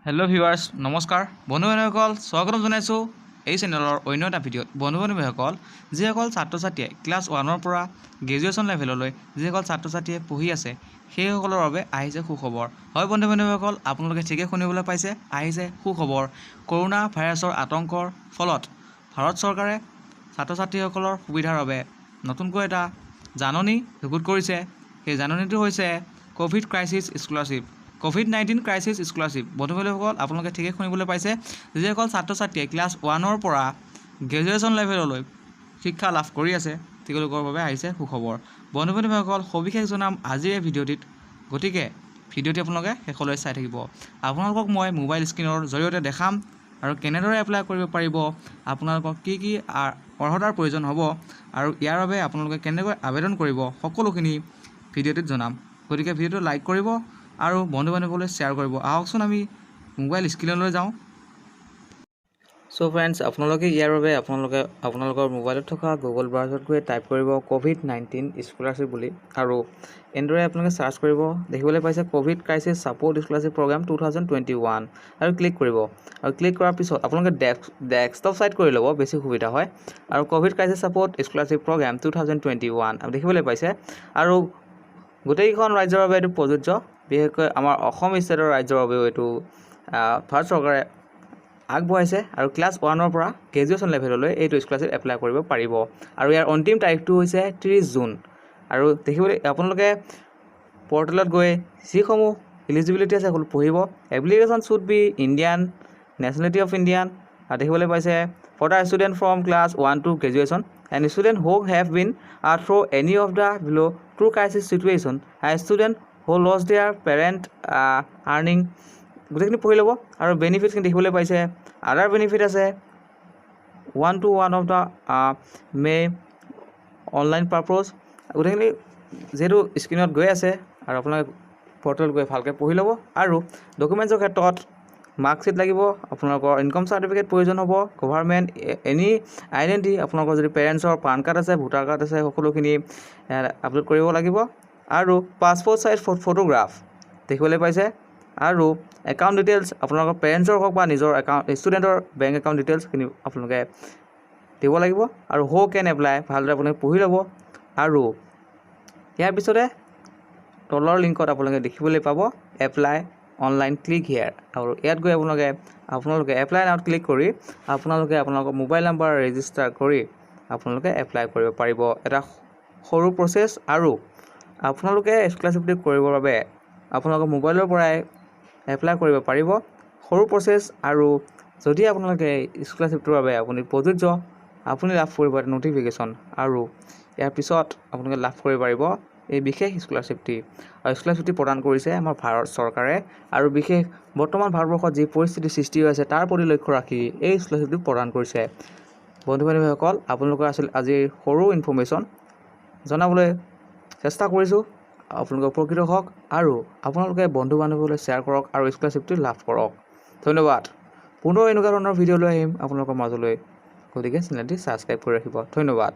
hello' viewers নমস্কাৰ বন্ধু বান্ধৱীসকল স্বাগতম জনাইছোঁ এই চেনেলৰ অন্য এটা ভিডিঅ'ত বন্ধু বান্ধৱীসকল যিসকল ছাত্ৰ ছাত্ৰীয়ে ক্লাছ 1ৰ পৰা গ্ৰেজুৱেশ্যন লেভেললৈ যিসকল ছাত্ৰ ছাত্ৰীয়ে পঢ়ি আছে সেইসকলৰ বাবে আহিছে সুখবৰ হয় বন্ধু বান্ধৱীসকল আপোনালোকে ঠিকে শুনিবলৈ পাইছে আহিছে সুখবৰ কৰোনা ভাইৰাছৰ আতংকৰ ফলত ভাৰত চৰকাৰে ছাত্ৰ ছাত্ৰীসকলৰ সুবিধাৰ বাবে নতুনকৈ এটা জাননী যুগুত কৰিছে সেই জাননীটো হৈছে Covid crisis scholarship COVID-19 crisis scholarship বন্ধু বান্ধৱীসকল আপোনালোকে ঠিকে শুনিবলৈ পাইছে যিসকল ছাত্ৰ ছাত্ৰীয়ে ক্লাছ 1ৰ পৰা গ্ৰেজুৱেশ্যন লেভেললৈ শিক্ষা লাভ কৰি আছে তেওঁলোকৰ বাবে আহিছে সুখবৰ বন্ধু বান্ধৱীসকল সবিশেষ জনাম আজিৰ এই ভিডিঅ'টিত গতিকে ভিডিঅ'টি আপোনালোকে শেষলৈ চাই থাকিব আপোনালোকক মই মোবাইল স্ক্ৰীনৰ জৰিয়তে দেখাম আৰু কেনেদৰে এপ্লাই কৰিব পাৰিব আপোনালোকক কি কি অৰ্হতাৰ প্ৰয়োজন হ'ব আৰু ইয়াৰ বাবে আপোনালোকে কেনেকৈ আবেদন কৰিব সকলোখিনি ভিডিঅ'টিত জনাম গতিকে ভিডিঅ'টো লাইক কৰিব আৰু বন্ধু বান্ধৱীলৈ শ্বেয়াৰ কৰিব আহকচোন আমি মোবাইল স্ক্ৰীনলৈ যাওঁ সো ফ্ৰেণ্ডছ আপোনালোকে ইয়াৰ বাবে আপোনালোকৰ মোবাইলত থকা গুগল ব্ৰাউজাৰত গৈ টাইপ কৰিব COVID-19 স্কলাৰশ্বিপ বুলি আৰু এনেদৰে আপোনালোকে সাৰ্চ কৰিব দেখিবলৈ পাইছে Covid crisis support scholarship program 2021 আৰু ক্লিক কৰিব আৰু ক্লিক কৰাৰ পিছত আপোনালোকে ডেস্কটপ সাইট কৰি ল'ব বেছি সুবিধা হয় আৰু Covid crisis support scholarship program 2021 আৰু দেখিবলৈ পাইছে আৰু গোটেইখন ৰাজ্যৰ বাবে এইটো প্ৰযোজ্য বিশেষকৈ আমাৰ অসম ষ্টেটৰ ৰাজ্যৰ বাবেও এইটো ভাৰত চৰকাৰে আগবঢ়াইছে আৰু ক্লাছ 1ৰ পৰা গ্ৰেজুৱেশ্যন লেভেললৈ এইটো স্কলাৰশ্বিপ এপ্লাই কৰিব পাৰিব আৰু ইয়াৰ অন্তিম তাৰিখটো হৈছে 30 জুন আৰু দেখিবলৈ আপোনালোকে পৰ্টেলত গৈ যিসমূহ এলিজিবিলিটি আছে সকলো পঢ়িব application should be Indian nationality of Indian আৰু দেখিবলৈ পাইছে for the student from class 1 to graduation and student who have been through any of the below true crisis situation a student who lost their parent earning গোটেইখিনি পঢ়ি ল'ব আৰু বেনিফিটখিনি দেখিবলৈ পাইছে আদাৰ বেনিফিট আছে 1 to 1 of the may online purpose গোটেইখিনি যিহেতু স্ক্ৰীনত গৈ আছে আৰু আপোনালোকে পৰ্টেলত গৈ ভালকৈ পঢ়ি ল'ব আৰু ডকুমেণ্টছৰ ক্ষেত্ৰত মাৰ্কশ্বিট লাগিব আপোনালোকৰ ইনকম চাৰ্টিফিকেট প্ৰয়োজন হ'ব গভৰ্ণমেণ্ট এনি আইডেণ্টি আপোনালোকৰ যদি পেৰেণ্টছৰ পান কাৰ্ড আছে ভোটাৰ কাৰ্ড আছে সকলোখিনি আপলোড কৰিব লাগিব আৰু পাছপৰ্ট চাইজ ফটোগ্ৰাফ দেখিবলৈ পাইছে আৰু একাউণ্ট ডিটেইলছ আপোনালোকৰ পেৰেণ্টছৰ হওক বা নিজৰ একাউণ্ট ষ্টুডেণ্টৰ বেংক একাউণ্ট ডিটেইলছখিনি আপোনালোকে দিব লাগিব আৰু হৌ কেন এপ্লাই ভালদৰে আপোনালোকে পঢ়ি ল'ব আৰু ইয়াৰ পিছতে তলৰ লিংকত আপোনালোকে দেখিবলৈ পাব এপ্লাই অনলাইন ক্লিক হিয়াৰ আৰু ইয়াত গৈ আপোনালোকে এপ্লাই নাওত ক্লিক কৰি আপোনালোকৰ মোবাইল নাম্বাৰ ৰেজিষ্টাৰ কৰি আপোনালোকে এপ্লাই কৰিব পাৰিব এটা সৰু প্ৰচেছ আৰু আপোনালোকে স্কলাৰশ্বিপটো কৰিবৰ বাবে আপোনালোকৰ মোবাইলৰ পৰাই এপ্লাই কৰিব পাৰিব সৰু প্ৰচেছ আৰু যদি আপোনালোকে স্কলাৰশ্বিপটোৰ বাবে আপুনি প্ৰযোজ্য আপুনি লাভ কৰিব এটা ন'টিফিকেশ্যন আৰু ইয়াৰ পিছত আপোনালোকে লাভ কৰিব পাৰিব এই বিশেষ স্কলাৰশ্বিপটি আৰু স্কলাৰশ্বিপটি প্ৰদান কৰিছে আমাৰ ভাৰত চৰকাৰে আৰু বিশেষ বৰ্তমান ভাৰতবৰ্ষত যি পৰিস্থিতি সৃষ্টি হৈ আছে তাৰ প্ৰতি লক্ষ্য ৰাখি এই স্কলাৰশ্বিপটি প্ৰদান কৰিছে বন্ধু বান্ধৱীসকল আপোনালোকৰ আছিল আজিৰ সৰু ইনফৰ্মেশ্যন জনাবলৈ চেষ্টা কৰিছোঁ আপোনালোকে উপকৃত হওক আৰু আপোনালোকে বন্ধু বান্ধৱীলৈ শ্বেয়াৰ কৰক আৰু স্কলাৰশ্বিপটি লাভ কৰক ধন্যবাদ পুনৰ এনেকুৱা ধৰণৰ ভিডিঅ' লৈ আহিম আপোনালোকৰ মাজলৈ গতিকে চেনেলটি ছাবস্ক্ৰাইব কৰি ৰাখিব ধন্যবাদ